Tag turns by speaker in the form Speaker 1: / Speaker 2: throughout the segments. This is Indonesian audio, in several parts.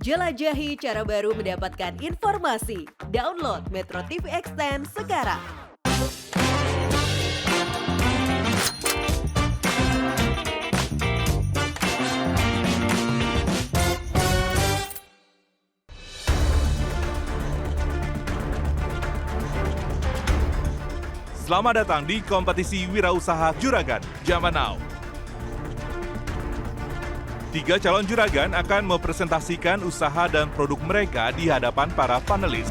Speaker 1: Jelajahi cara baru mendapatkan informasi. Download Metro TV Extend sekarang.
Speaker 2: Selamat datang di kompetisi wirausaha Juragan Zaman Now. 3 calon juragan akan mempresentasikan usaha dan produk mereka di hadapan para panelis.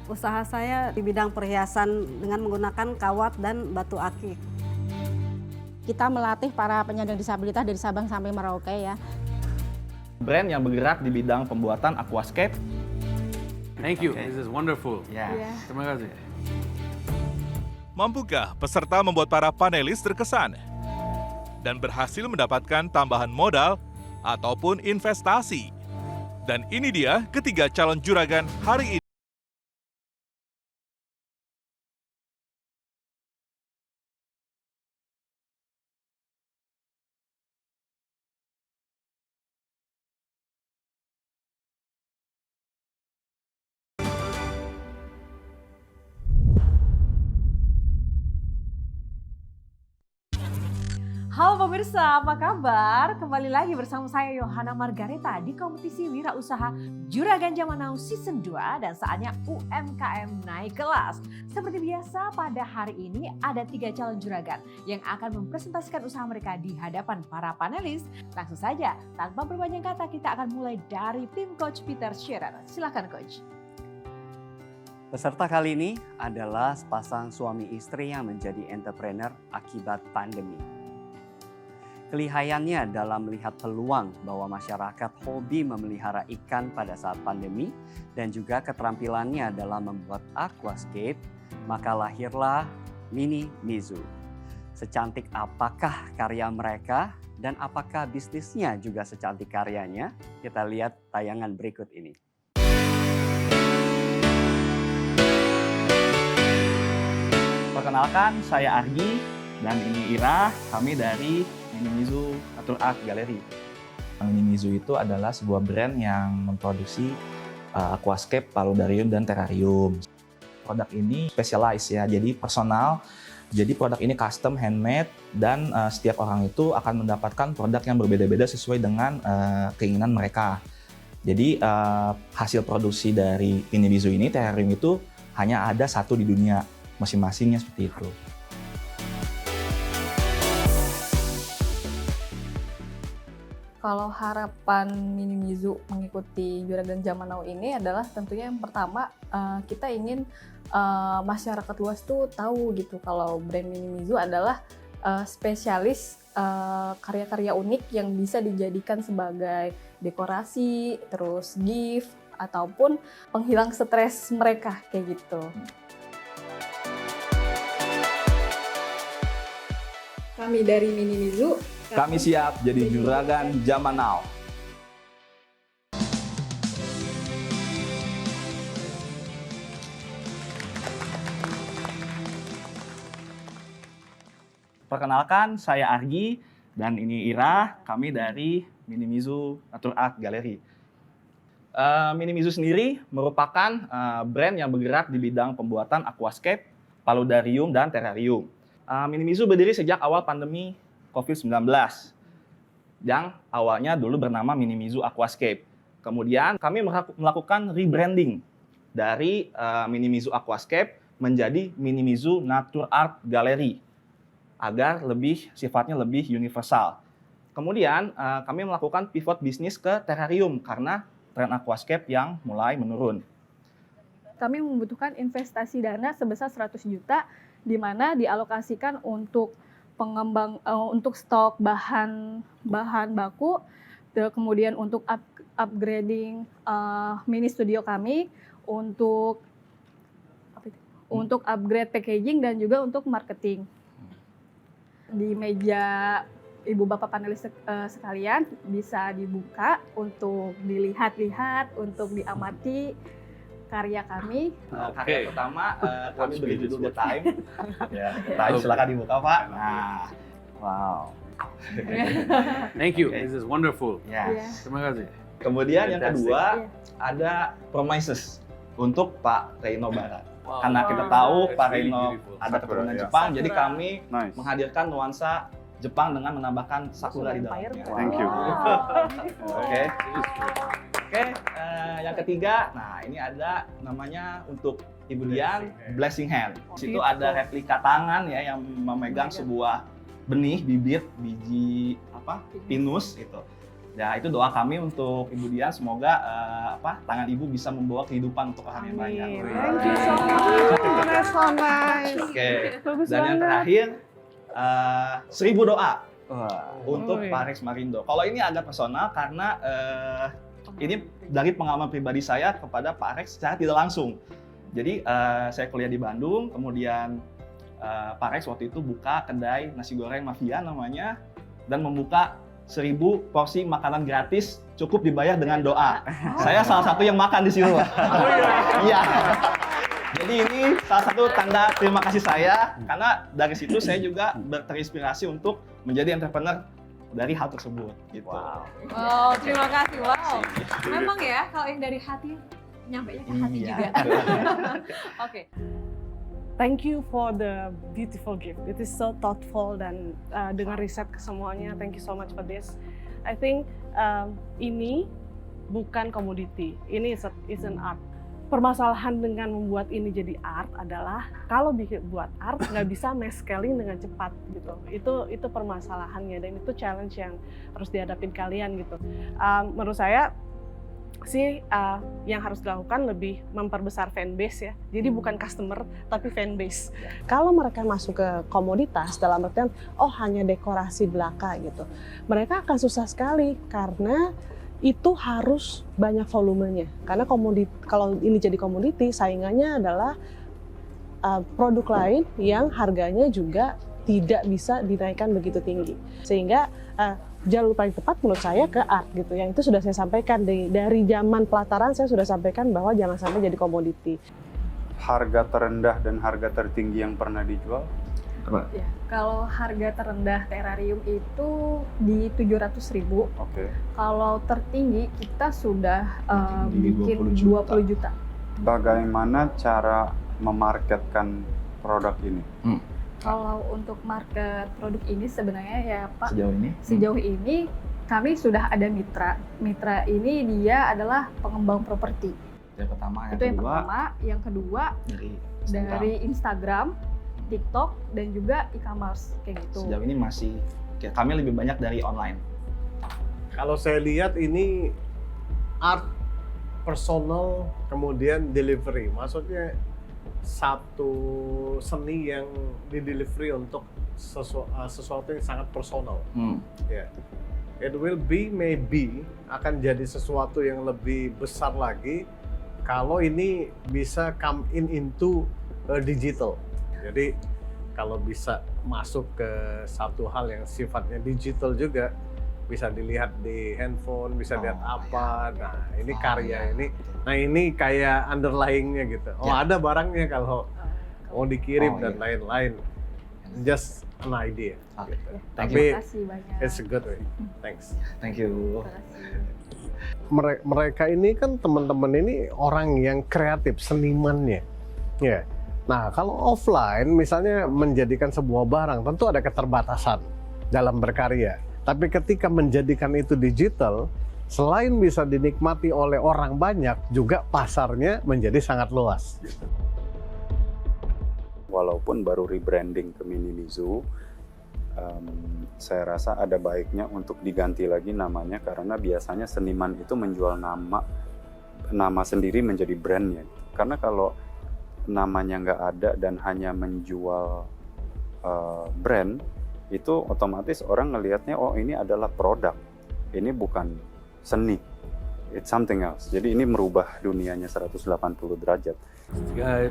Speaker 3: Usaha saya di bidang perhiasan dengan menggunakan kawat dan batu akik.
Speaker 4: Kita melatih para penyandang disabilitas dari Sabang sampai Merauke ya.
Speaker 5: Brand yang bergerak di bidang pembuatan aquascape.
Speaker 6: Thank you. This is wonderful. Terima kasih.
Speaker 2: Mampukah peserta membuat para panelis terkesan dan berhasil mendapatkan tambahan modal ataupun investasi? Dan ini dia ketiga calon juragan hari ini.
Speaker 7: Halo pemirsa, apa kabar? Kembali lagi bersama saya Yohana Margareta di kompetisi wirausaha Juragan Zaman Now Season 2 dan saatnya UMKM naik kelas. Seperti biasa pada hari ini ada 3 calon juragan yang akan mempresentasikan usaha mereka di hadapan para panelis. Langsung saja, tanpa berpanjang kata kita akan mulai dari tim Coach Peter Scherer. Silakan Coach.
Speaker 8: Peserta kali ini adalah sepasang suami istri yang menjadi entrepreneur akibat pandemi. Kelihayannya dalam melihat peluang bahwa masyarakat hobi memelihara ikan pada saat pandemi dan juga keterampilannya dalam membuat aquascape, maka lahirlah Mini Mizu. Secantik apakah karya mereka dan apakah bisnisnya juga secantik karyanya? Kita lihat tayangan berikut ini.
Speaker 5: Perkenalkan, saya Argi dan ini Ira, kami dari Mini Mizu Nature Art Gallery.
Speaker 9: Mini Mizu itu adalah sebuah brand yang memproduksi aquascape, paludarium, dan terrarium. Produk ini specialized ya, jadi personal. Jadi produk ini custom, handmade, dan setiap orang itu akan mendapatkan produk yang berbeda-beda sesuai dengan keinginan mereka. Jadi hasil produksi dari Mini Mizu ini, terrarium itu hanya ada satu di dunia, masing-masingnya seperti itu.
Speaker 10: Kalau harapan Mini Mizu mengikuti Juragan Zaman Now ini adalah tentunya yang pertama kita ingin masyarakat luas tuh tahu gitu kalau brand Mini Mizu adalah spesialis karya-karya unik yang bisa dijadikan sebagai dekorasi, terus gift ataupun penghilang stres mereka kayak gitu. Kami dari Mini Mizu.
Speaker 5: Kami siap jadi Juragan Zaman Now. Perkenalkan, saya Argi dan ini Ira, kami dari Mini Mizu Nature Art Gallery. Mini Mizu sendiri merupakan brand yang bergerak di bidang pembuatan aquascape, paludarium, dan terrarium. Mini Mizu berdiri sejak awal pandemi COVID-19 yang awalnya dulu bernama Mini Mizu Aquascape. Kemudian kami melakukan rebranding dari Mini Mizu Aquascape menjadi Mini Mizu Nature Art Gallery agar sifatnya lebih universal. Kemudian kami melakukan pivot bisnis ke terrarium karena tren aquascape yang mulai menurun.
Speaker 10: Kami membutuhkan investasi dana sebesar 100 juta di mana dialokasikan untuk untuk stok bahan baku, kemudian untuk upgrading mini studio kami, untuk upgrade packaging dan juga untuk marketing. Di meja Ibu Bapak panelis sekalian bisa dibuka untuk dilihat-lihat, untuk diamati karya kami.
Speaker 5: Karya pertama kami beri judul The Time. Time silakan dibuka Pak. Nah, Wow.
Speaker 6: Thank you.
Speaker 5: Okay.
Speaker 6: This is wonderful.
Speaker 5: Ya.
Speaker 6: Terima kasih.
Speaker 5: Kemudian yang
Speaker 6: Fantastic.
Speaker 5: kedua ada promises untuk Pak Reino Barat.
Speaker 6: Wow.
Speaker 5: Karena kita tahu
Speaker 6: That's
Speaker 5: Pak
Speaker 6: really
Speaker 5: Reino
Speaker 6: beautiful.
Speaker 5: ada keturunan
Speaker 11: Sakura,
Speaker 5: Jepang,
Speaker 7: ya.
Speaker 5: jadi
Speaker 7: Sakura.
Speaker 5: kami
Speaker 11: Nice.
Speaker 5: menghadirkan nuansa Jepang dengan menambahkan sakura di
Speaker 7: Empire.
Speaker 5: dalamnya.
Speaker 11: Thank you.
Speaker 5: Oke. Oke, yang ketiga, nah ini ada namanya untuk Ibu Dian, blessing hand. Di situ ada replika tangan ya yang memegang sebuah benih, bibit, biji pinus itu. Ya itu doa kami untuk Ibu Dian, semoga tangan Ibu bisa membawa kehidupan untuk orang yang banyak.
Speaker 7: Thank you so much. That's so nice.
Speaker 5: Oke.
Speaker 7: Bagus
Speaker 5: Dan yang
Speaker 7: banget.
Speaker 5: terakhir 1000 doa untuk
Speaker 7: Oh, iya.
Speaker 5: Pak Rex Marindo. Kalau ini agak personal karena ini dari pengalaman pribadi saya kepada Pak Rex secara tidak langsung. Jadi saya kuliah di Bandung, kemudian Pak Rex waktu itu buka kedai nasi goreng mafia namanya, dan membuka 1000 porsi makanan gratis cukup dibayar dengan doa. Saya salah satu yang makan di situ. Iya. Jadi ini salah satu tanda terima kasih saya, karena dari situ saya juga terinspirasi untuk menjadi entrepreneur dari hal tersebut. Gitu.
Speaker 7: Wow, terima kasih. Wow. Memang ya, kalau yang dari hati, nyampainya ke hati
Speaker 5: Iya.
Speaker 7: juga. Oke.
Speaker 12: Thank you for the beautiful gift. It is so thoughtful dan dengan riset ke semuanya. Thank you so much for this. I think ini bukan komoditi. Ini is an art. Permasalahan dengan membuat ini jadi art adalah kalau buat art nggak bisa mass scaling dengan cepat gitu. Itu permasalahannya dan itu challenge yang harus dihadapin kalian gitu. Menurut saya sih yang harus dilakukan lebih memperbesar fanbase ya. Jadi bukan customer tapi fanbase. Kalau mereka masuk ke komoditas dalam artian hanya dekorasi belaka gitu, mereka akan susah sekali karena itu harus banyak volumenya. Karena kalau ini jadi komoditi, saingannya adalah produk lain yang harganya juga tidak bisa dinaikkan begitu tinggi. Sehingga jalur paling tepat menurut saya ke art gitu. Yang itu sudah saya sampaikan dari zaman pelataran, saya sudah sampaikan bahwa jangan sampai jadi komoditi.
Speaker 11: Harga terendah dan harga tertinggi yang pernah dijual?
Speaker 10: Ya, kalau harga terendah terarium itu di 700.000.
Speaker 11: Oke.
Speaker 10: Kalau tertinggi kita sudah bikin 20 juta.
Speaker 11: Bagaimana cara memarketkan produk ini?
Speaker 10: Kalau untuk market produk ini sebenarnya ya Pak,
Speaker 5: Sejauh ini?
Speaker 10: ini kami sudah ada mitra. Mitra ini dia adalah pengembang properti.
Speaker 5: Yang pertama,
Speaker 10: Itu yang pertama. Yang kedua dari Instagram, TikTok, dan juga e-commerce kayak gitu.
Speaker 5: Sejauh ini masih kami lebih banyak dari online.
Speaker 13: Kalau saya lihat ini art, personal, kemudian delivery. Maksudnya satu seni yang di-delivery untuk sesuatu yang sangat personal. Ya. It will be, maybe, akan jadi sesuatu yang lebih besar lagi kalau ini bisa come into digital. Jadi kalau bisa masuk ke satu hal yang sifatnya digital juga, bisa dilihat di handphone, bisa lihat apa. Nah, ini karya ini. Nah, ini kayak underlying-nya gitu. Ada barangnya kalau mau dikirim dan lain-lain. Just an idea. Gitu. Tapi it's a good way. Thanks.
Speaker 5: Thank you.
Speaker 13: Mereka ini kan teman-teman ini orang yang kreatif, senimannya. Ya. Nah, kalau offline misalnya menjadikan sebuah barang tentu ada keterbatasan dalam berkarya. Tapi ketika menjadikan itu digital, selain bisa dinikmati oleh orang banyak, juga pasarnya menjadi sangat luas.
Speaker 11: Walaupun baru rebranding ke Minimizu, saya rasa ada baiknya untuk diganti lagi namanya, karena biasanya seniman itu menjual nama sendiri menjadi brandnya. Karena kalau namanya nggak ada dan hanya menjual brand, itu otomatis orang ngelihatnya ini adalah produk, ini bukan seni, it's something else. Jadi ini merubah dunianya 180 derajat.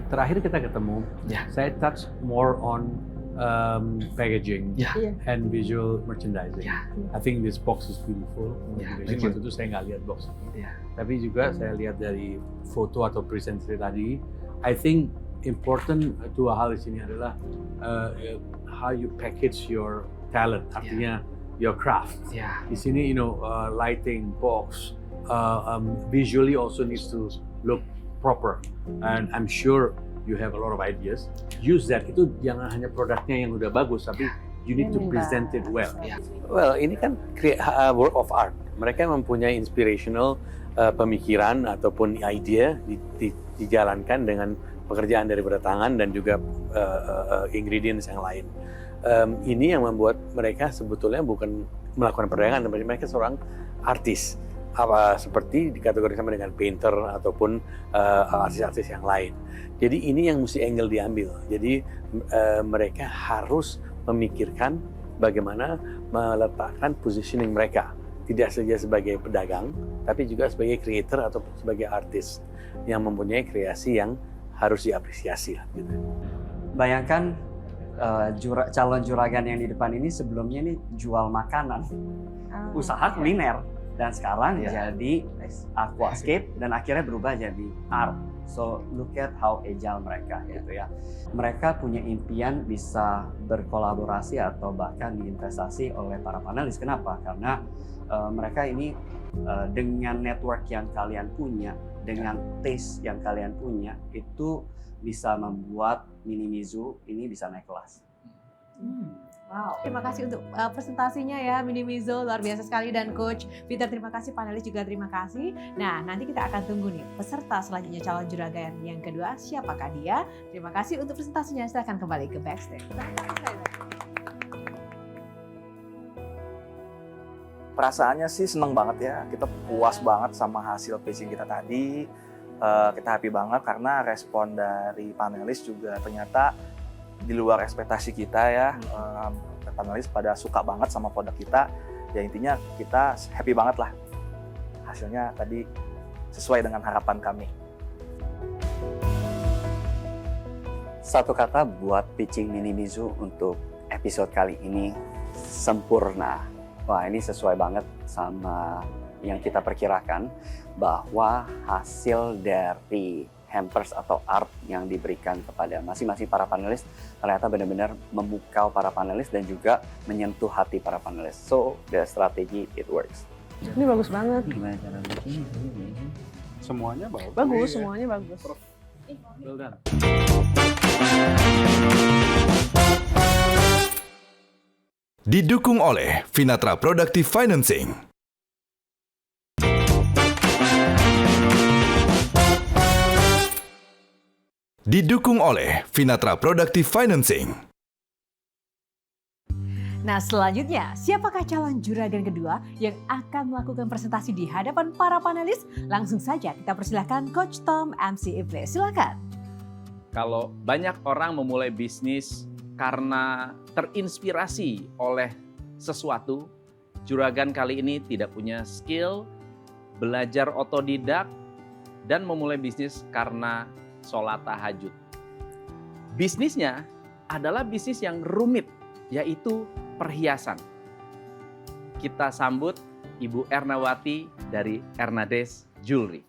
Speaker 6: Terakhir kita ketemu, saya touch more on packaging and visual merchandising. I think this box is beautiful. Waktu itu saya nggak lihat box ini, tapi juga saya lihat dari foto atau presentasi tadi. I think important dua hal di sini adalah how you package your talent, artinya your craft. Di sini, lighting, box, visually also needs to look proper. And I'm sure you have a lot of ideas. Use that. Itu jangan hanya produknya yang udah bagus, tapi you need to present it well.
Speaker 14: Well, ini kan work of art. Mereka mempunyai inspirational pemikiran ataupun ide dijalankan dengan pekerjaan daripada tangan dan juga ingredients yang lain. Ini yang membuat mereka sebetulnya bukan melakukan perdagangan, tapi mereka seorang artis. Seperti dikategorikan sama dengan painter ataupun artis-artis yang lain. Jadi ini yang mesti angle diambil. Jadi mereka harus memikirkan bagaimana meletakkan positioning mereka. Tidak saja sebagai pedagang, tapi juga sebagai creator atau sebagai artis yang mempunyai kreasi yang harus diapresiasi. Gitu.
Speaker 8: Bayangkan calon juragan yang di depan ini sebelumnya ini jual makanan, usaha kuliner, dan sekarang jadi aquascape dan akhirnya berubah jadi art. So look at how agile mereka gitu ya. Mereka punya impian bisa berkolaborasi atau bahkan diinvestasi oleh para panelis. Kenapa? Karena mereka ini dengan network yang kalian punya, dengan taste yang kalian punya, itu bisa membuat Minimizu ini bisa naik kelas.
Speaker 7: Wow, terima kasih untuk presentasinya ya Minimizu, luar biasa sekali, dan Coach Peter terima kasih, panelis juga terima kasih. Nah, nanti kita akan tunggu nih peserta selanjutnya calon juragan yang kedua, siapakah dia? Terima kasih untuk presentasinya, silahkan kembali ke backstage.
Speaker 9: Perasaannya sih seneng banget ya, kita puas banget sama hasil pitching kita tadi. Kita happy banget karena respon dari panelis juga ternyata di luar ekspektasi kita ya. Panelis pada suka banget sama produk kita. Ya intinya kita happy banget lah. Hasilnya tadi sesuai dengan harapan kami.
Speaker 8: Satu kata buat pitching Minimizu untuk episode kali ini, sempurna. Wah, ini sesuai banget sama yang kita perkirakan, bahwa hasil dari hampers atau art yang diberikan kepada masing-masing para panelis ternyata benar-benar memukau para panelis dan juga menyentuh hati para panelis. So, the strategy it works.
Speaker 12: Ini bagus banget.
Speaker 8: Gimana cara bikin?
Speaker 13: Semuanya bagus.
Speaker 12: Bagus, semuanya bagus.
Speaker 6: Well done.
Speaker 15: Didukung oleh Vinatra Productive Financing. Didukung oleh Vinatra Productive Financing.
Speaker 7: Nah, selanjutnya, siapakah calon juragan kedua yang akan melakukan presentasi di hadapan para panelis? Langsung saja kita persilahkan Coach Tom MC Ifle. Silakan.
Speaker 16: Kalau banyak orang memulai bisnis karena terinspirasi oleh sesuatu, juragan kali ini tidak punya skill, belajar otodidak, dan memulai bisnis karena sholat tahajud. Bisnisnya adalah bisnis yang rumit, yaitu perhiasan. Kita sambut Ibu Ernawati dari Ernades Jewelry.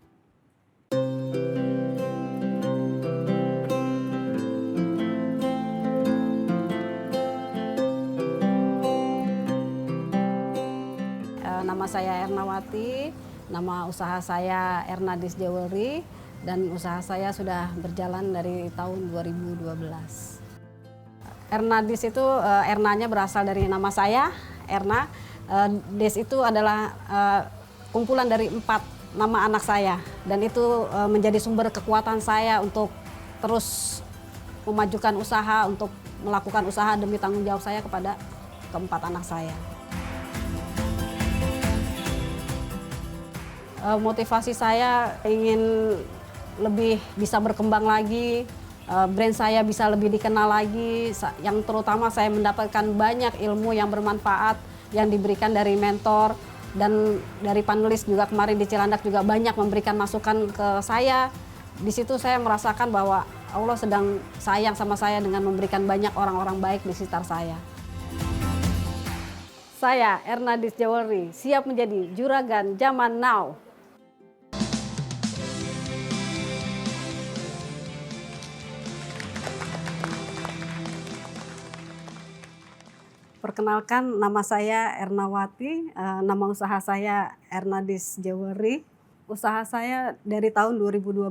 Speaker 3: Nama saya Ernawati, nama usaha saya Ernades Jewelry, dan usaha saya sudah berjalan dari tahun 2012. Ernades itu, Ernanya berasal dari nama saya, Erna. Des itu adalah kumpulan dari 4 nama anak saya, dan itu menjadi sumber kekuatan saya untuk terus memajukan usaha, untuk melakukan usaha demi tanggung jawab saya kepada keempat anak saya. Motivasi saya ingin lebih bisa berkembang lagi, brand saya bisa lebih dikenal lagi, yang terutama saya mendapatkan banyak ilmu yang bermanfaat yang diberikan dari mentor dan dari panelis juga. Kemarin di Cilandak juga banyak memberikan masukan ke saya. Di situ saya merasakan bahwa Allah sedang sayang sama saya dengan memberikan banyak orang-orang baik di sekitar saya. Saya Ernades Jewelry siap menjadi juragan zaman now. Perkenalkan, nama saya Ernawati, nama usaha saya Ernadis Jewelry. Usaha saya dari tahun 2012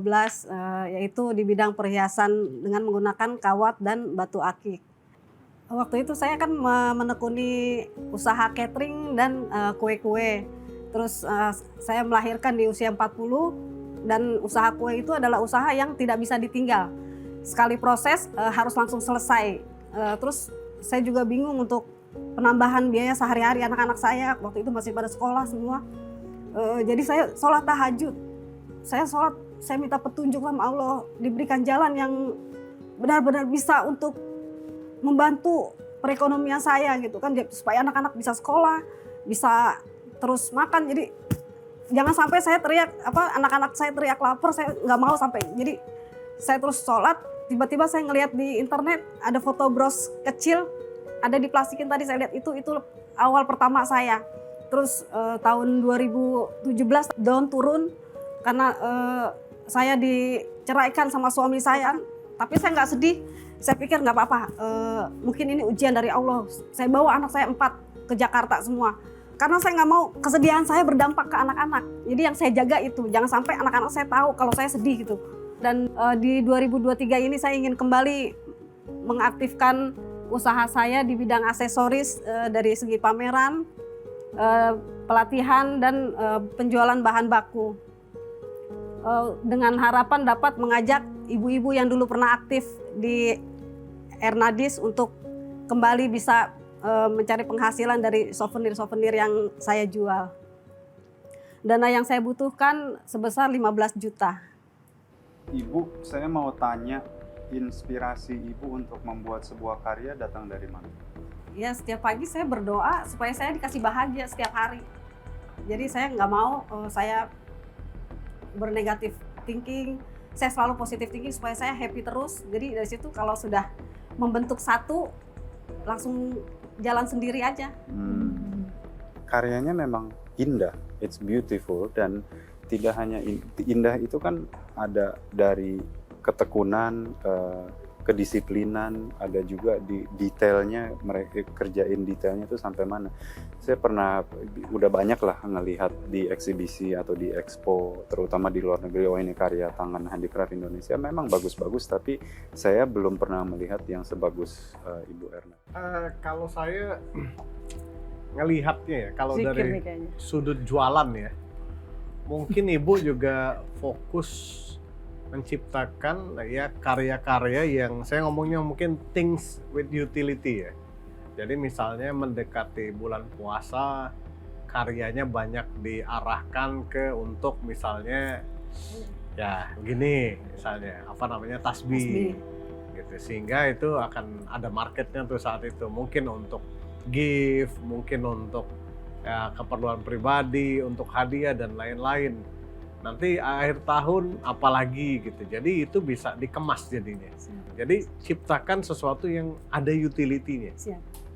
Speaker 3: yaitu di bidang perhiasan dengan menggunakan kawat dan batu akik. Waktu itu saya kan menekuni usaha catering dan kue-kue. Terus saya melahirkan di usia 40 dan usaha kue itu adalah usaha yang tidak bisa ditinggal. Sekali proses harus langsung selesai. Terus saya juga bingung untuk penambahan biaya sehari-hari anak-anak saya. Waktu itu masih pada sekolah semua. Jadi saya sholat tahajud. Saya minta petunjuk sama Allah, diberikan jalan yang benar-benar bisa untuk membantu perekonomian saya gitu kan, supaya anak-anak bisa sekolah, bisa terus makan. Jadi jangan sampai saya teriak anak-anak saya teriak lapar, saya nggak mau sampai. Jadi saya terus sholat, tiba-tiba saya ngelihat di internet ada foto bros kecil, ada diplastikin tadi saya lihat itu awal pertama saya. Terus tahun 2017 daun turun karena saya diceraikan sama suami saya, tapi saya nggak sedih. Saya pikir nggak apa-apa, mungkin ini ujian dari Allah. Saya bawa anak saya 4 ke Jakarta semua. Karena saya nggak mau kesedihan saya berdampak ke anak-anak. Jadi yang saya jaga itu, jangan sampai anak-anak saya tahu kalau saya sedih gitu. Dan di 2023 ini saya ingin kembali mengaktifkan usaha saya di bidang aksesoris dari segi pameran, pelatihan dan penjualan bahan baku, dengan harapan dapat mengajak ibu-ibu yang dulu pernah aktif di Ernadis untuk kembali bisa mencari penghasilan dari souvenir-souvenir yang saya jual. Dana yang saya butuhkan sebesar 15 juta.
Speaker 11: Ibu, saya mau tanya, inspirasi Ibu untuk membuat sebuah karya datang dari mana?
Speaker 3: Ya, setiap pagi saya berdoa supaya saya dikasih bahagia setiap hari. Jadi saya nggak mau saya bernegatif thinking, saya selalu positif thinking supaya saya happy terus. Jadi dari situ kalau sudah membentuk satu, langsung jalan sendiri aja.
Speaker 11: Karyanya memang indah, it's beautiful, dan tidak hanya indah itu kan ada dari ketekunan, kedisiplinan, ada juga di detailnya, mereka kerjain detailnya itu sampai mana. Saya pernah, udah banyak lah ngelihat di eksibisi atau di expo, terutama di luar negeri, oh ini karya tangan handicraft Indonesia, memang bagus-bagus, tapi saya belum pernah melihat yang sebagus Ibu Erna.
Speaker 13: Kalau saya ngelihatnya ya, kalau dari sudut jualan ya, mungkin Ibu juga fokus menciptakan ya karya-karya yang saya ngomongnya mungkin things with utility ya. Jadi misalnya mendekati bulan puasa, karyanya banyak diarahkan ke untuk misalnya ya begini, misalnya apa namanya tasbih gitu, sehingga itu akan ada marketnya tuh saat itu, mungkin untuk gift, mungkin untuk ya, keperluan pribadi, untuk hadiah dan lain-lain. Nanti akhir tahun apalagi gitu. Jadi itu bisa dikemas jadinya. Jadi ciptakan sesuatu yang ada utility-nya.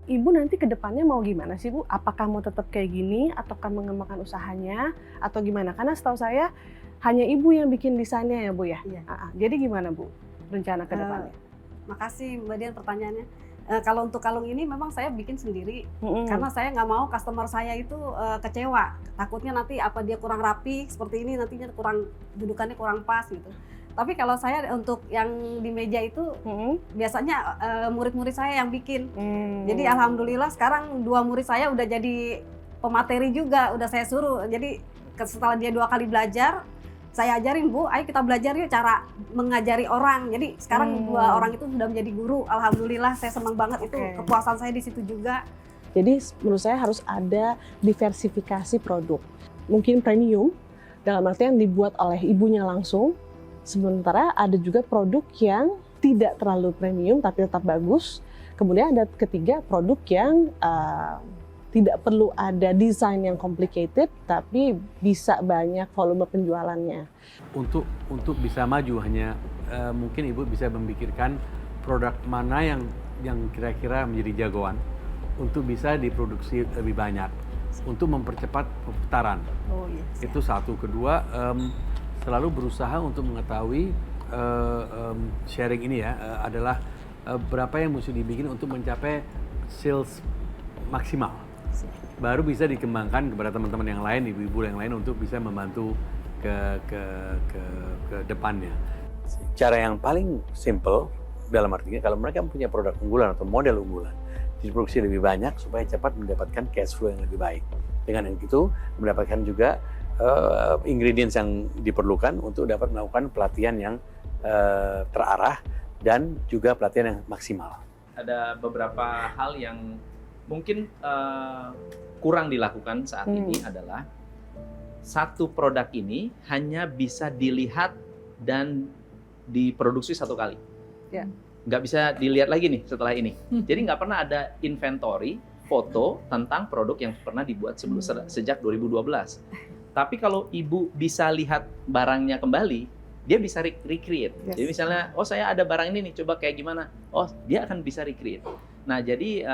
Speaker 12: Ibu nanti ke depannya mau gimana sih Bu? Apakah mau tetap kayak gini ataukah mengembangkan usahanya atau gimana? Karena setahu saya hanya Ibu yang bikin desainnya ya Bu ya.
Speaker 3: Iya.
Speaker 12: Jadi gimana Bu rencana ke depannya?
Speaker 3: Makasih Mbak Dian pertanyaannya. Kalau untuk kalung ini memang saya bikin sendiri karena saya nggak mau customer saya itu kecewa. Takutnya nanti apa dia kurang rapi seperti ini, nantinya kurang dudukannya kurang pas gitu. Tapi kalau saya untuk yang di meja itu biasanya murid-murid saya yang bikin. Jadi alhamdulillah sekarang 2 murid saya udah jadi pemateri juga, udah saya suruh. Jadi setelah dia 2 kali belajar, saya ajarin, Bu, ayo kita belajar yuk cara mengajari orang. Jadi sekarang 2 orang itu sudah menjadi guru. Alhamdulillah saya senang banget, itu kepuasan saya di situ juga.
Speaker 12: Jadi menurut saya harus ada diversifikasi produk. Mungkin premium dalam artian dibuat oleh ibunya langsung. Sementara ada juga produk yang tidak terlalu premium tapi tetap bagus. Kemudian ada ketiga produk yang tidak perlu ada desain yang complicated, tapi bisa banyak volume penjualannya.
Speaker 6: Untuk bisa maju hanya mungkin Ibu bisa memikirkan produk mana yang kira-kira menjadi jagoan untuk bisa diproduksi lebih banyak, untuk mempercepat pemutaran. Itu satu. Kedua, selalu berusaha untuk mengetahui sharing ini ya adalah berapa yang mesti dibikin untuk mencapai sales maksimal. Baru bisa dikembangkan kepada teman-teman yang lain, ibu-ibu yang lain untuk bisa membantu ke depannya.
Speaker 14: Cara yang paling simple dalam artinya kalau mereka punya produk unggulan atau model unggulan, diproduksi lebih banyak supaya cepat mendapatkan cash flow yang lebih baik. Dengan yang itu mendapatkan juga ingredients yang diperlukan untuk dapat melakukan pelatihan yang terarah dan juga pelatihan yang maksimal.
Speaker 16: Ada beberapa hal yang mungkin kurang dilakukan saat ini adalah satu produk ini hanya bisa dilihat dan diproduksi satu kali.
Speaker 7: Ya.
Speaker 16: Nggak bisa dilihat lagi nih setelah ini. Jadi nggak pernah ada inventory foto tentang produk yang pernah dibuat sejak 2012. Tapi kalau ibu bisa lihat barangnya kembali, dia bisa recreate.
Speaker 7: Yes.
Speaker 16: Jadi misalnya, oh saya ada barang ini nih, coba kayak gimana? Oh, dia akan bisa recreate. Nah, jadi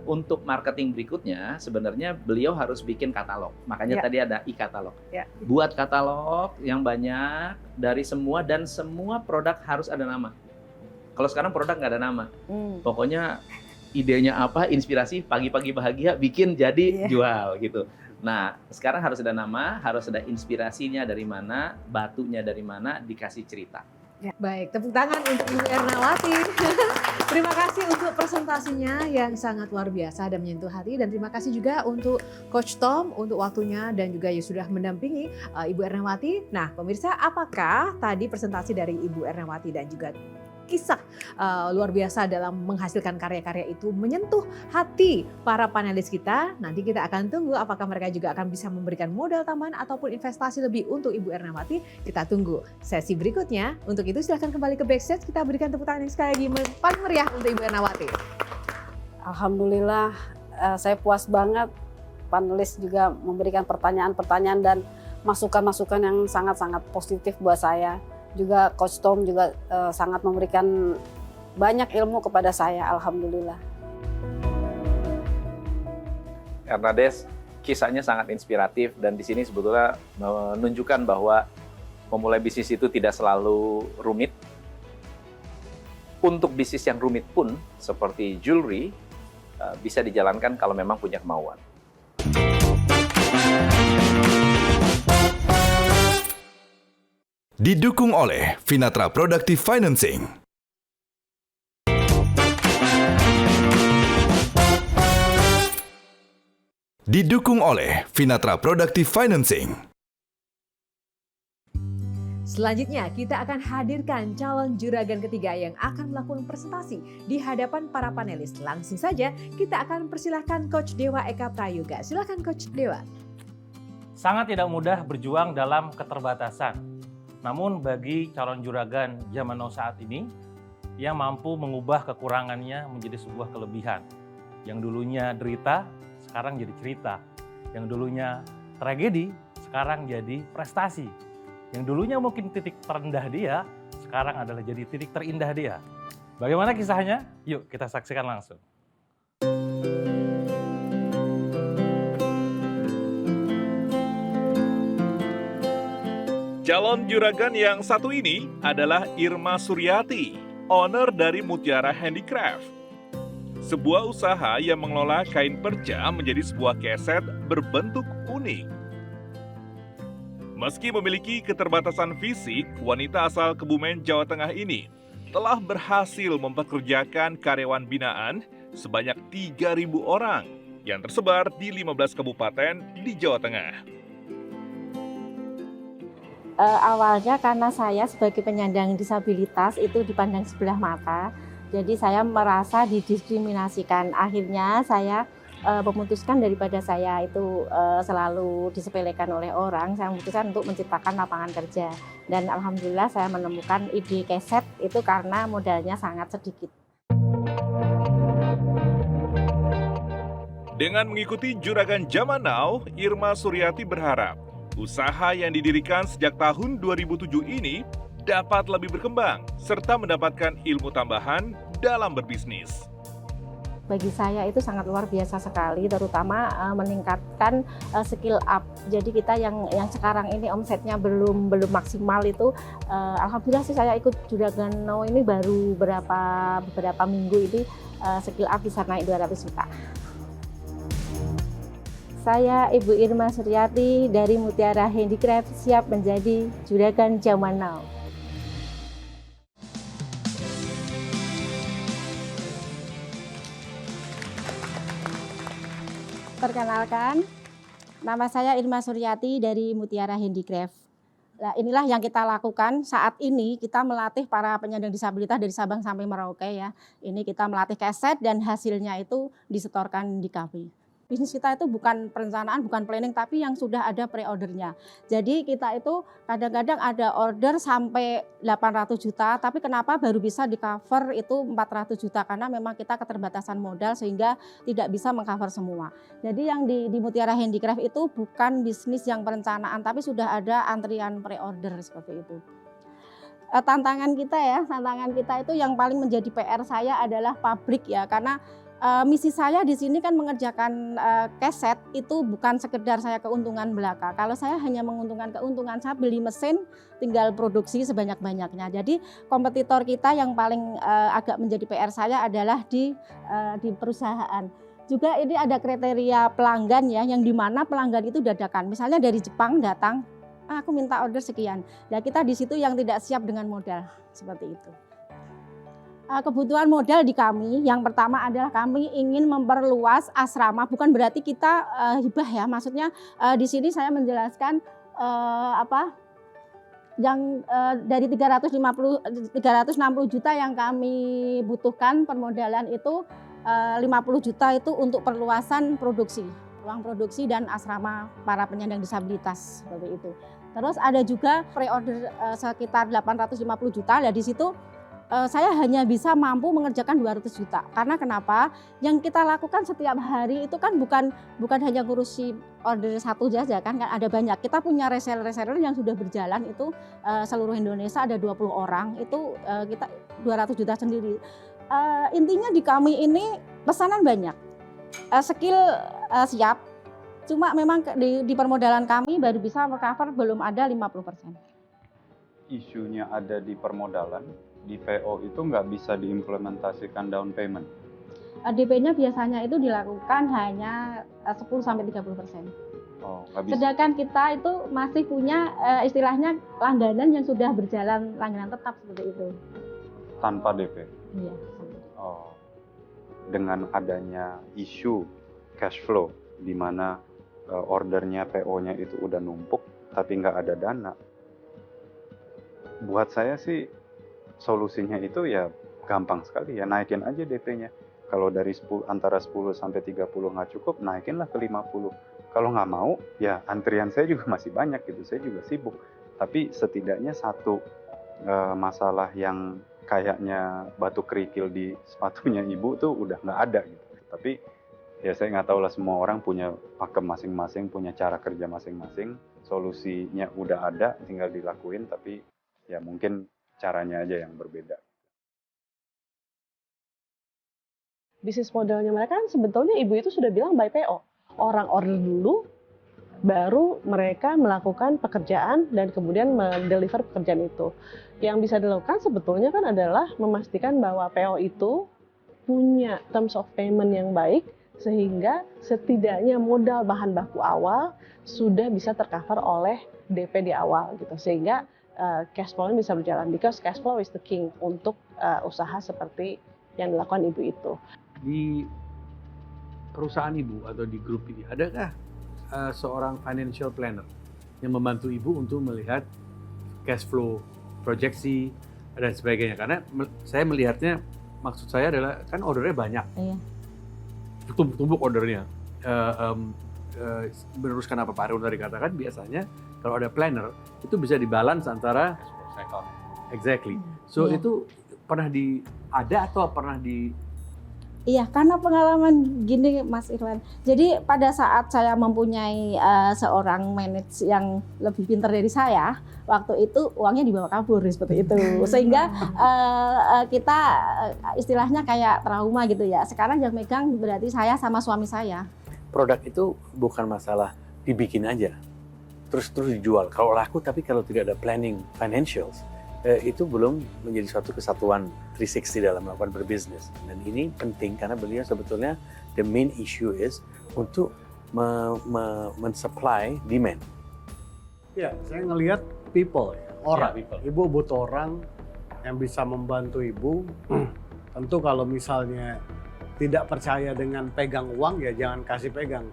Speaker 16: untuk marketing berikutnya, sebenarnya beliau harus bikin katalog. Makanya tadi ada e-katalog. Buat katalog yang banyak dari semua, dan semua produk harus ada nama. Kalau sekarang produk nggak ada nama. Pokoknya idenya apa, inspirasi, pagi-pagi bahagia, bikin jadi jual gitu. Nah, sekarang harus ada nama, harus ada inspirasinya dari mana, batunya dari mana, dikasih cerita.
Speaker 7: Ya, baik, tepuk tangan untuk Ibu Ernawati. Terima kasih untuk presentasinya yang sangat luar biasa dan menyentuh hati. Dan terima kasih juga untuk Coach Tom untuk waktunya dan juga yang sudah mendampingi Ibu Ernawati. Nah, pemirsa, apakah tadi presentasi dari Ibu Ernawati dan juga kisah luar biasa dalam menghasilkan karya-karya itu menyentuh hati para panelis kita? Nanti kita akan tunggu apakah mereka juga akan bisa memberikan modal tambahan ataupun investasi lebih untuk Ibu Ernawati. Kita tunggu sesi berikutnya. Untuk itu silahkan kembali ke backstage, kita berikan tepuk tangan yang sekali lagi paling meriah untuk Ibu Ernawati.
Speaker 3: Alhamdulillah, saya puas banget. Panelis juga memberikan pertanyaan-pertanyaan dan masukan-masukan yang sangat-sangat positif buat saya. Juga Coach Tom juga sangat memberikan banyak ilmu kepada saya, alhamdulillah.
Speaker 16: Ernades, kisahnya sangat inspiratif dan di sini sebetulnya menunjukkan bahwa memulai bisnis itu tidak selalu rumit. Untuk bisnis yang rumit pun seperti jewelry bisa dijalankan kalau memang punya kemauan.
Speaker 15: Didukung oleh Finatra Productive Financing. Didukung oleh Finatra Productive Financing.
Speaker 7: Selanjutnya, kita akan hadirkan calon juragan ketiga yang akan melakukan presentasi di hadapan para panelis. Langsung saja, kita akan persilahkan Coach Dewa Eka Prayoga. Silakan Coach Dewa.
Speaker 17: Sangat tidak mudah berjuang dalam keterbatasan. Namun bagi calon juragan zaman now saat ini, yang mampu mengubah kekurangannya menjadi sebuah kelebihan. Yang dulunya derita, sekarang jadi cerita. Yang dulunya tragedi, sekarang jadi prestasi. Yang dulunya mungkin titik terendah dia, sekarang adalah jadi titik terindah dia. Bagaimana kisahnya? Yuk kita saksikan langsung.
Speaker 2: Calon juragan yang satu ini adalah Irma Suryati, owner dari Mutiara Handicraft. Sebuah usaha yang mengelola kain perca menjadi sebuah keset berbentuk unik. Meski memiliki keterbatasan fisik, wanita asal Kebumen, Jawa Tengah ini telah berhasil mempekerjakan karyawan binaan sebanyak 3.000 orang yang tersebar di 15 kabupaten di Jawa Tengah.
Speaker 4: Awalnya karena saya sebagai penyandang disabilitas itu dipandang sebelah mata, jadi saya merasa didiskriminasikan. Akhirnya saya memutuskan daripada saya itu selalu disepelekan oleh orang, saya memutuskan untuk menciptakan lapangan kerja. Dan alhamdulillah saya menemukan ide keset itu karena modalnya sangat sedikit.
Speaker 2: Dengan mengikuti juragan zaman now, Irma Suryati berharap usaha yang didirikan sejak tahun 2007 ini dapat lebih berkembang serta mendapatkan ilmu tambahan dalam berbisnis.
Speaker 4: Bagi saya itu sangat luar biasa sekali, terutama meningkatkan skill up. Jadi kita yang sekarang ini omsetnya belum maksimal itu, alhamdulillah sih saya ikut juragan now ini baru beberapa minggu ini skill up bisa naik 200 juta. Saya Ibu Irma Suryati dari Mutiara Handicraft siap menjadi juragan zaman now. Perkenalkan, nama saya Irma Suryati dari Mutiara Handicraft. Nah, inilah yang kita lakukan saat ini, kita melatih para penyandang disabilitas dari Sabang sampai Merauke ya. Ini kita melatih keset dan hasilnya itu disetorkan di kami. Bisnis kita itu bukan perencanaan, bukan planning, tapi yang sudah ada pre-ordernya. Jadi kita itu kadang-kadang ada order sampai 800 juta, tapi kenapa baru bisa di-cover itu 400 juta? Karena memang kita keterbatasan modal sehingga tidak bisa meng-cover semua. Jadi yang di Mutiara Handicraft itu bukan bisnis yang perencanaan, tapi sudah ada antrian pre-order seperti itu. Tantangan kita itu yang paling menjadi PR saya adalah pabrik ya, karena misi saya di sini kan mengerjakan keset itu bukan sekedar saya keuntungan belaka. Kalau saya hanya menguntungkan keuntungan, saya beli mesin tinggal produksi sebanyak-banyaknya. Jadi kompetitor kita yang paling agak menjadi PR saya adalah di perusahaan. Juga ini ada kriteria pelanggan ya, yang dimana pelanggan itu dadakan. Misalnya dari Jepang datang, aku minta order sekian. Nah kita di situ yang tidak siap dengan modal seperti itu. Kebutuhan modal di kami, yang pertama adalah kami ingin memperluas asrama, bukan berarti kita hibah ya, maksudnya di sini saya menjelaskan yang dari 360 juta yang kami butuhkan permodalan itu 50 juta itu untuk perluasan produksi, ruang produksi dan asrama para penyandang disabilitas seperti itu. Terus ada juga pre-order sekitar 850 juta, dan di situ saya hanya bisa mampu mengerjakan 200 juta. Karena kenapa? Yang kita lakukan setiap hari itu kan bukan hanya ngurusi order satu saja kan ada banyak. Kita punya reseller yang sudah berjalan itu seluruh Indonesia ada 20 orang. Itu kita 200 juta sendiri. Intinya di kami ini pesanan banyak. Skill siap. Cuma memang di permodalan kami baru bisa cover belum ada 50%.
Speaker 11: Isunya ada di permodalan. Di PO itu nggak bisa diimplementasikan down payment?
Speaker 3: DP-nya biasanya itu dilakukan hanya 10-30%.
Speaker 11: Oh, nggak bisa.
Speaker 3: Sedangkan kita itu masih punya istilahnya langganan yang sudah berjalan, langganan tetap seperti itu.
Speaker 11: Tanpa DP?
Speaker 3: Iya.
Speaker 11: Oh, dengan adanya isu cash flow, di mana ordernya PO-nya itu udah numpuk, tapi nggak ada dana. Buat saya sih, solusinya itu ya gampang sekali ya, naikin aja DP-nya. Kalau dari antara 10 sampai 30 nggak cukup, naikinlah ke 50. Kalau nggak mau, ya antrian saya juga masih banyak gitu, saya juga sibuk. Tapi setidaknya satu masalah yang kayaknya batu kerikil di sepatunya ibu tuh udah nggak ada gitu. Tapi ya saya nggak tahu lah, semua orang punya pakem masing-masing, punya cara kerja masing-masing. Solusinya udah ada, tinggal dilakuin, tapi ya mungkin caranya aja yang berbeda.
Speaker 12: Bisnis modelnya mereka kan sebetulnya ibu itu sudah bilang by PO. Orang order dulu, baru mereka melakukan pekerjaan dan kemudian mendeliver pekerjaan itu. Yang bisa dilakukan sebetulnya kan adalah memastikan bahwa PO itu punya terms of payment yang baik, sehingga setidaknya modal bahan baku awal sudah bisa tercover oleh DP di awal gitu, sehingga cash flow-nya bisa berjalan, because cash flow is the king untuk usaha seperti yang dilakukan ibu itu.
Speaker 6: Di perusahaan ibu atau di grup ini, adakah seorang financial planner yang membantu ibu untuk melihat cash flow, proyeksi, dan sebagainya? Karena saya melihatnya, maksud saya adalah kan ordernya banyak, tumpuk ordernya. Meneruskan apa Pak Arun tadi katakan, biasanya kalau ada planner itu bisa dibalance antara exactly. So itu pernah ada atau pernah di?
Speaker 3: Iya, karena pengalaman gini Mas Irwan. Jadi pada saat saya mempunyai seorang manajer yang lebih pintar dari saya, waktu itu uangnya dibawa kabur seperti itu. Sehingga kita istilahnya kayak trauma gitu ya. Sekarang yang megang berarti saya sama suami saya.
Speaker 14: Produk itu bukan masalah dibikin aja, terus dijual. Kalau laku tapi kalau tidak ada planning financials, itu belum menjadi suatu kesatuan 360 dalam melakukan berbisnis. Dan ini penting karena beliau sebetulnya the main issue is untuk mensupply demand.
Speaker 13: Ya, saya ngelihat people, ya, orang.
Speaker 14: Ya, people.
Speaker 13: Ibu butuh orang yang bisa membantu ibu. Tentu kalau misalnya tidak percaya dengan pegang uang, ya jangan kasih pegang.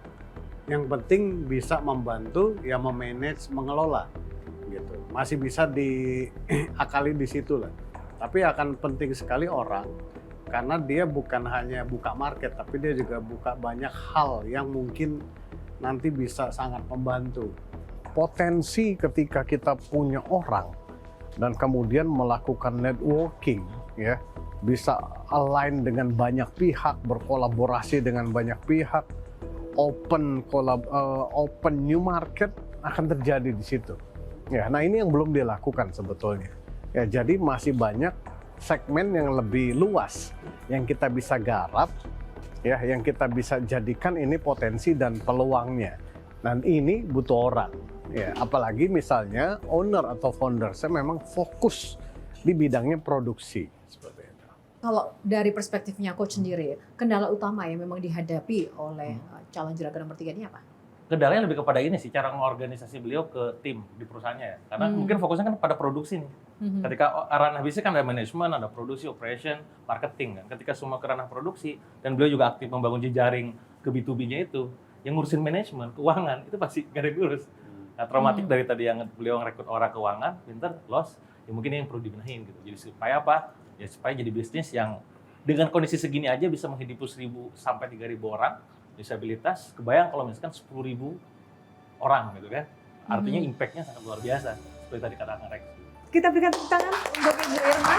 Speaker 13: Yang penting bisa membantu, ya memanage, mengelola, gitu. Masih bisa diakali di situ lah. Tapi akan penting sekali orang, karena dia bukan hanya buka market, tapi dia juga buka banyak hal yang mungkin nanti bisa sangat membantu. Potensi ketika kita punya orang dan kemudian melakukan networking, ya bisa align dengan banyak pihak, berkolaborasi dengan banyak pihak, open new market akan terjadi di situ. Ya, nah ini yang belum dilakukan sebetulnya. Ya, jadi masih banyak segmen yang lebih luas yang kita bisa garap, ya, yang kita bisa jadikan ini potensi dan peluangnya. Dan ini butuh orang. Ya, apalagi misalnya owner atau founder saya memang fokus di bidangnya produksi. Seperti itu.
Speaker 7: Kalau dari perspektifnya coach sendiri, kendala utama yang memang dihadapi oleh calon juragan nomor 3 ini apa?
Speaker 17: Kendalanya lebih kepada ini sih, cara mengorganisasi beliau ke tim di perusahaannya ya. Karena mungkin fokusnya kan pada produksi nih. Ketika ranah bisnis kan ada manajemen, ada produksi, operation, marketing kan. Ketika semua ke ranah produksi, dan beliau juga aktif membangun jejaring ke B2B-nya itu, yang ngurusin manajemen, keuangan, itu pasti gak ada yang ngurus. Nah, traumatik dari tadi yang beliau ngerekrut orang keuangan, pinter, loss, ya mungkin yang perlu dibenahin gitu. Jadi supaya apa? Ya supaya jadi bisnis yang dengan kondisi segini aja bisa menghidupi 1.000 sampai 3.000 orang disabilitas. Kebayang kalau misalkan 10.000 orang gitu kan. Artinya impact-nya sangat luar biasa. Seperti tadi katakan Rex.
Speaker 7: Kita berikan tepuk tangan untuk Ibu Irma.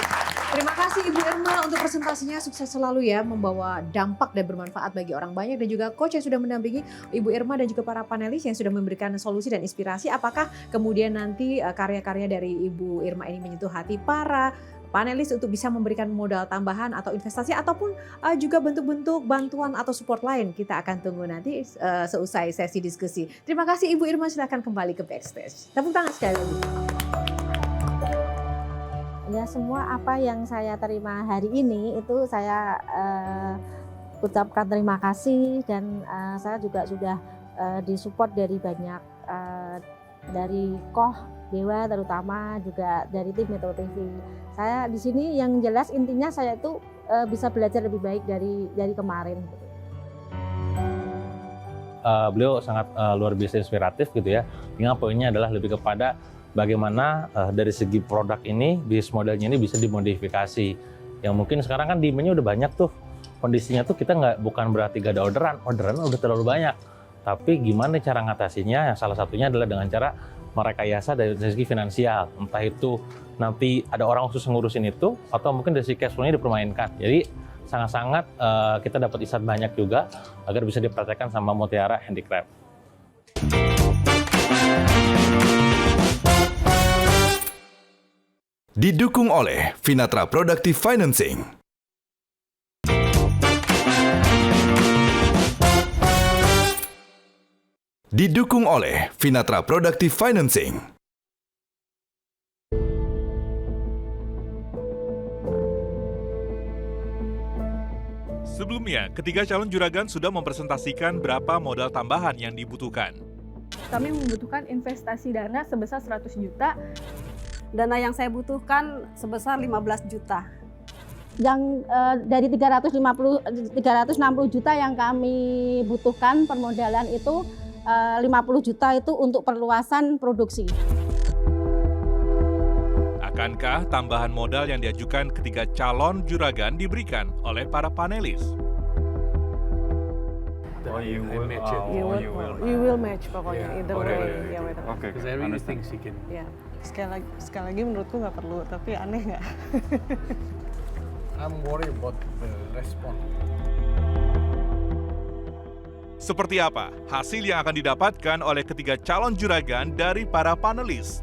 Speaker 7: Terima kasih Ibu Irma untuk presentasinya, sukses selalu ya membawa dampak dan bermanfaat bagi orang banyak, dan juga coach yang sudah mendampingi Ibu Irma dan juga para panelis yang sudah memberikan solusi dan inspirasi. Apakah kemudian nanti karya-karya dari Ibu Irma ini menyentuh hati para panelis untuk bisa memberikan modal tambahan atau investasi, ataupun juga bentuk-bentuk bantuan atau support lain? Kita akan tunggu nanti seusai sesi diskusi. Terima kasih Ibu Irma, silakan kembali ke backstage. Tepuk tangan sekali lagi.
Speaker 4: Ya, semua apa yang saya terima hari ini itu saya ucapkan terima kasih, dan saya juga sudah disupport dari banyak dari Koh Dewa, terutama juga dari tim Metro TV. Saya di sini yang jelas intinya saya itu bisa belajar lebih baik dari kemarin.
Speaker 17: Beliau sangat luar biasa inspiratif gitu ya. Yang poinnya adalah lebih kepada bagaimana dari segi produk ini, bisnis modelnya ini bisa dimodifikasi. Yang mungkin sekarang kan demandnya udah banyak tuh. Kondisinya tuh kita bukan berarti gak ada orderan udah terlalu banyak. Tapi gimana cara ngatasinya? Yang salah satunya adalah dengan cara merekayasa dari segi finansial. Entah itu nanti ada orang khusus ngurusin itu, atau mungkin dari segi cash flow-nya dipermainkan. Jadi sangat-sangat kita dapat insight banyak juga agar bisa dipraktekkan sama Mutiara Handicraft.
Speaker 15: Didukung oleh Finatra Productive Financing. Didukung oleh Finatra Productive Financing.
Speaker 2: Sebelumnya, ketiga calon juragan sudah mempresentasikan berapa modal tambahan yang dibutuhkan.
Speaker 18: Kami membutuhkan investasi dana sebesar 100 juta.
Speaker 3: Dana yang saya butuhkan sebesar 15 juta.
Speaker 4: Yang dari 360 juta yang kami butuhkan permodalan itu 50 juta itu untuk perluasan produksi.
Speaker 2: Akankah tambahan modal yang diajukan ketiga calon juragan diberikan oleh para panelis?
Speaker 6: You will match it.
Speaker 12: You will match pokoknya, either way.
Speaker 6: Yeah,
Speaker 11: Okay,
Speaker 6: because I really think she can.
Speaker 12: Ya, sekali lagi menurutku nggak perlu, tapi aneh nggak?
Speaker 13: I'm worried about the response.
Speaker 2: Seperti apa hasil yang akan didapatkan oleh ketiga calon juragan dari para panelis?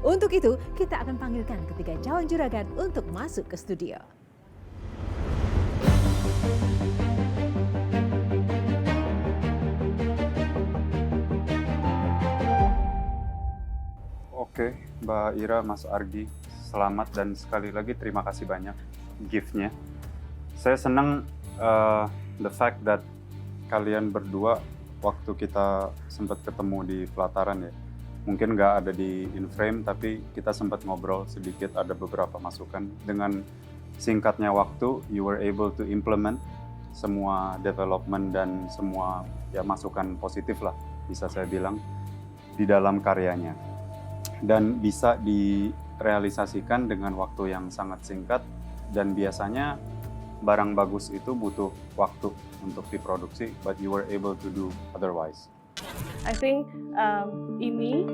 Speaker 7: Untuk itu, kita akan panggilkan ketiga calon juragan untuk masuk ke studio.
Speaker 11: Oke, Mbak Ira, Mas Argi, selamat dan sekali lagi terima kasih banyak gift-nya. Saya senang the fact that kalian berdua waktu kita sempat ketemu di pelataran ya. Mungkin nggak ada di in-frame, tapi kita sempat ngobrol sedikit, ada beberapa masukan. Dengan singkatnya waktu, you were able to implement semua development dan semua ya masukan positif lah, bisa saya bilang, di dalam karyanya. Dan bisa direalisasikan dengan waktu yang sangat singkat, dan biasanya barang bagus itu butuh waktu untuk diproduksi, but you were able to do otherwise.
Speaker 12: I think ini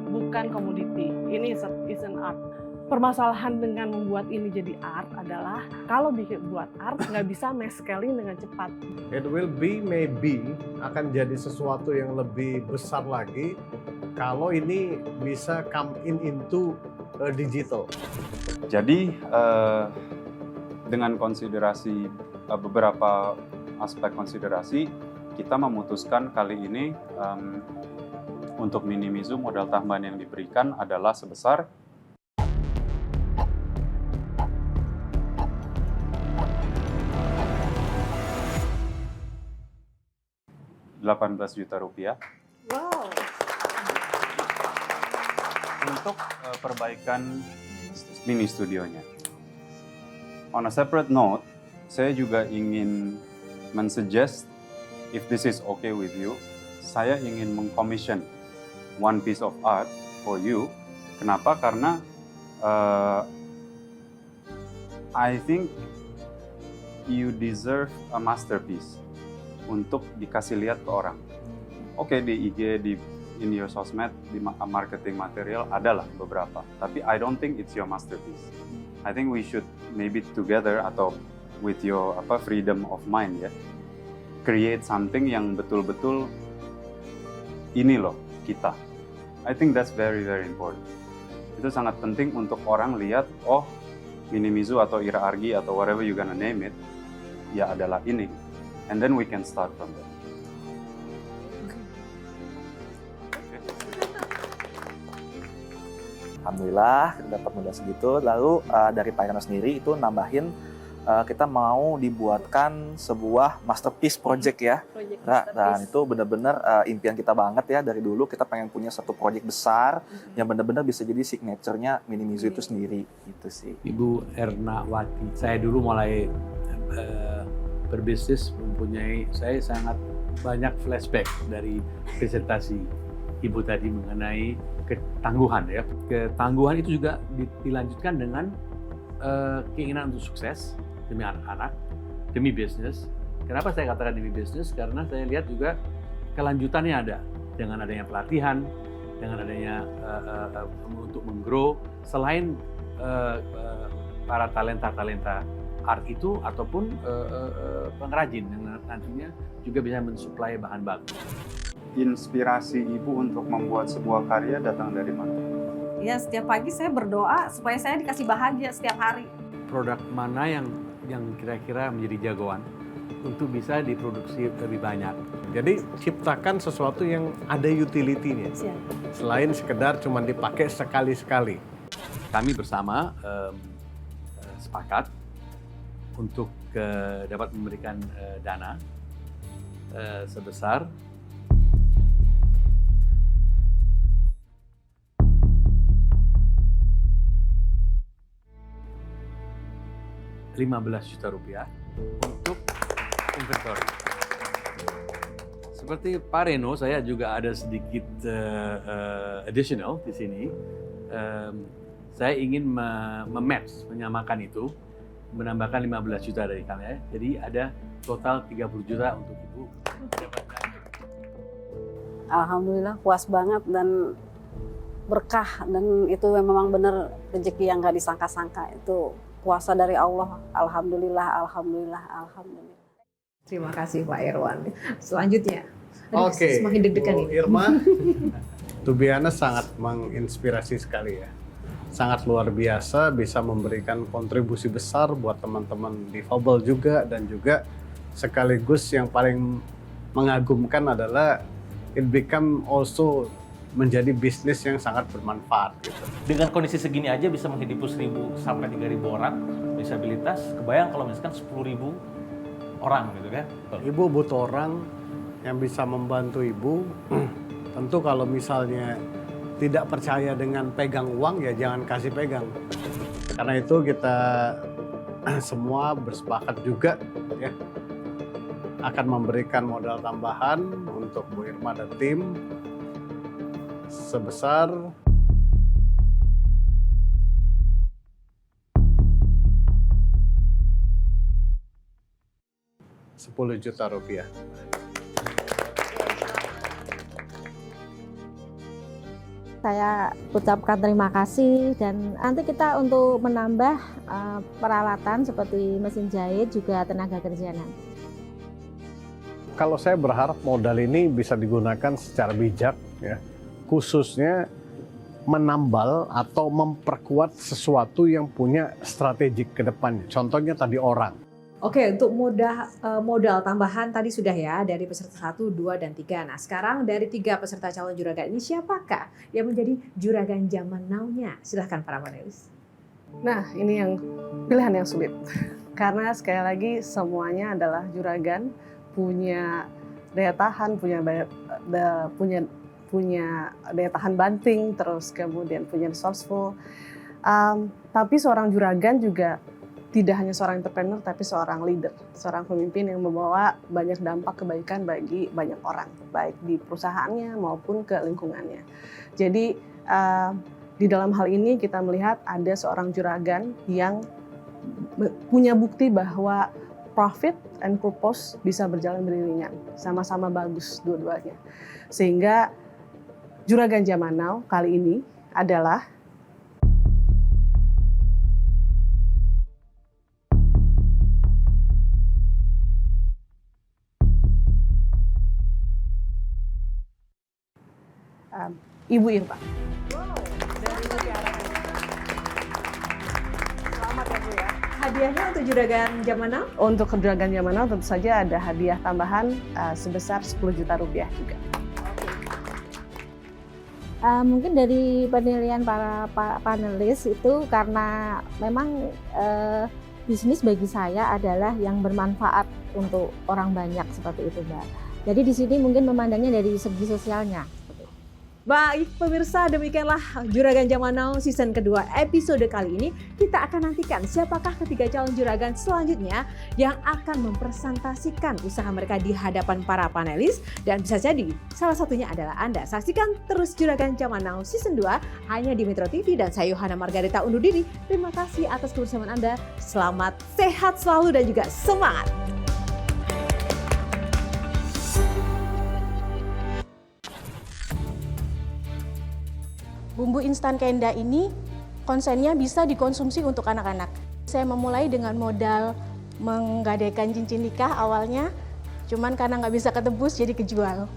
Speaker 12: bukan komoditi, ini is an art. Permasalahan dengan membuat ini jadi art adalah kalau buat art nggak bisa mass scaling dengan cepat.
Speaker 13: It will be maybe akan jadi sesuatu yang lebih besar lagi kalau ini bisa come into digital.
Speaker 11: Jadi dengan konsiderasi beberapa aspek konsiderasi, kita memutuskan kali ini untuk Minimizu modal tambahan yang diberikan adalah sebesar Rp18 juta.
Speaker 7: Wow.
Speaker 11: Untuk perbaikan mini studionya. On a separate note, saya juga ingin mensuggest, if this is okay with you, saya ingin mengcommission one piece of art for you. Kenapa? Karena I think you deserve a masterpiece untuk dikasih lihat ke orang. Oke, di IG, in your sosmed, di marketing material adalah beberapa. Tapi I don't think it's your masterpiece. I think we should maybe together atau with your freedom of mind ya, create something yang betul-betul ini loh kita. I think that's very very important. Itu sangat penting untuk orang lihat, oh Minimizu atau Ira Argi atau whatever you gonna name it, ya adalah ini. And then we can start from there.
Speaker 9: Alhamdulillah kita dapat modal segitu. Lalu dari Pak Irno sendiri itu nambahin kita mau dibuatkan sebuah masterpiece project ya. Dan itu benar-benar impian kita banget ya, dari dulu kita pengen punya satu project besar yang benar-benar bisa jadi signature-nya Minimizu itu sendiri gitu sih.
Speaker 6: Ibu Ernawati, saya dulu mulai berbisnis saya sangat banyak flashback dari presentasi Ibu tadi mengenai ketangguhan ya. Ketangguhan itu juga dilanjutkan dengan keinginan untuk sukses demi anak-anak, demi bisnis. Kenapa saya katakan demi bisnis? Karena saya lihat juga kelanjutannya ada dengan adanya pelatihan, dengan adanya untuk menggrow selain para talenta-talenta art itu ataupun pengrajin yang nantinya juga bisa mensuplai bahan baku.
Speaker 11: Inspirasi Ibu untuk membuat sebuah karya datang dari mana?
Speaker 3: Ya, setiap pagi saya berdoa supaya saya dikasih bahagia setiap hari.
Speaker 6: Produk mana yang kira-kira menjadi jagoan untuk bisa diproduksi lebih banyak.
Speaker 13: Jadi ciptakan sesuatu yang ada utility-nya. Selain sekedar cuma dipakai sekali-sekali.
Speaker 6: Kami bersama sepakat untuk dapat memberikan dana sebesar Rp15 juta untuk inventory. Seperti Pak Reno, saya juga ada sedikit additional di sini. Saya ingin menyamakan itu, menambahkan 15 juta dari kami ya. Jadi ada total 30 juta untuk Ibu.
Speaker 3: Alhamdulillah puas banget dan berkah, dan itu memang benar rezeki yang nggak disangka-sangka. Itu puasa dari Allah. Alhamdulillah, alhamdulillah, alhamdulillah.
Speaker 7: Terima kasih Pak Irwan. Selanjutnya,
Speaker 13: Oke,
Speaker 7: semakin deg-degan
Speaker 13: Bu
Speaker 7: ini.
Speaker 13: Irma, to be honest, sangat menginspirasi sekali ya. Sangat luar biasa, bisa memberikan kontribusi besar buat teman-teman difabel juga, dan juga sekaligus yang paling mengagumkan adalah it become also menjadi bisnis yang sangat bermanfaat gitu.
Speaker 17: Dengan kondisi segini aja bisa menghidupi 1.000 sampai 3.000 orang disabilitas. Kebayang kalau misalkan 10.000 orang gitu kan.
Speaker 13: Ibu butuh orang yang bisa membantu Ibu. Tentu kalau misalnya tidak percaya dengan pegang uang, ya jangan kasih pegang. Karena itu kita semua bersepakat juga ya akan memberikan modal tambahan untuk Bu Irma dan tim sebesar Rp10 juta.
Speaker 4: Saya ucapkan terima kasih dan nanti kita untuk menambah peralatan seperti mesin jahit juga tenaga kerja nanti.
Speaker 13: Kalau saya berharap modal ini bisa digunakan secara bijak ya, khususnya menambal atau memperkuat sesuatu yang punya strategik ke depannya. Contohnya tadi orang.
Speaker 7: Oke, untuk modal tambahan tadi sudah ya dari peserta 1, 2, dan 3. Nah, sekarang dari 3 peserta calon juragan ini siapakah yang menjadi juragan zaman now-nya? Silahkan para panelis.
Speaker 12: Nah, ini yang pilihan yang sulit. Karena sekali lagi semuanya adalah juragan, punya daya tahan, punya daya tahan banting, terus kemudian punya resourceful. Tapi seorang juragan juga tidak hanya seorang entrepreneur, tapi seorang leader, seorang pemimpin yang membawa banyak dampak kebaikan bagi banyak orang, baik di perusahaannya maupun ke lingkungannya. Jadi di dalam hal ini kita melihat ada seorang juragan yang punya bukti bahwa profit and purpose bisa berjalan beriringan, sama-sama bagus dua-duanya. Sehingga juragan zaman now kali ini adalah Ibu Irma.
Speaker 7: Selamat ya Bu ya. Hadiahnya untuk juragan zaman now?
Speaker 12: Untuk juragan zaman now tentu saja ada hadiah tambahan sebesar Rp10 juta juga.
Speaker 4: Mungkin dari penilaian para panelis itu karena memang bisnis bagi saya adalah yang bermanfaat untuk orang banyak seperti itu, Mbak. Jadi di sini mungkin memandangnya dari segi sosialnya.
Speaker 7: Baik pemirsa, demikianlah Juragan Zaman Now season kedua episode kali ini. Kita akan nantikan siapakah ketiga calon juragan selanjutnya yang akan mempresentasikan usaha mereka di hadapan para panelis. Dan bisa jadi salah satunya adalah Anda. Saksikan terus Juragan Zaman Now season 2 hanya di Metro TV, dan saya Yohana Margarita undur diri. Terima kasih atas kebersamaan Anda. Selamat sehat selalu dan juga semangat.
Speaker 19: Bumbu instan Kenda ini konsennya bisa dikonsumsi untuk anak-anak. Saya memulai dengan modal menggadaikan cincin nikah awalnya, cuman karena nggak bisa ketebus jadi kejual.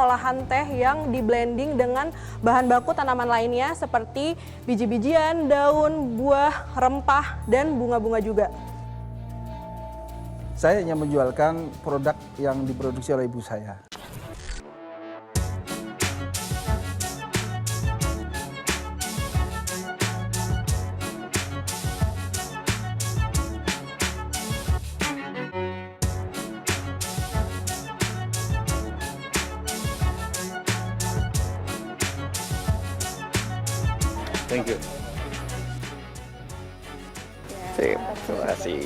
Speaker 20: Olahan teh yang di-blending dengan bahan baku tanaman lainnya seperti biji-bijian, daun, buah, rempah, dan bunga-bunga juga.
Speaker 21: Saya hanya menjualkan produk yang diproduksi oleh ibu saya.
Speaker 14: Thank you. Terima kasih.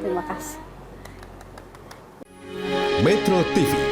Speaker 4: Terima kasih.
Speaker 15: Metro TV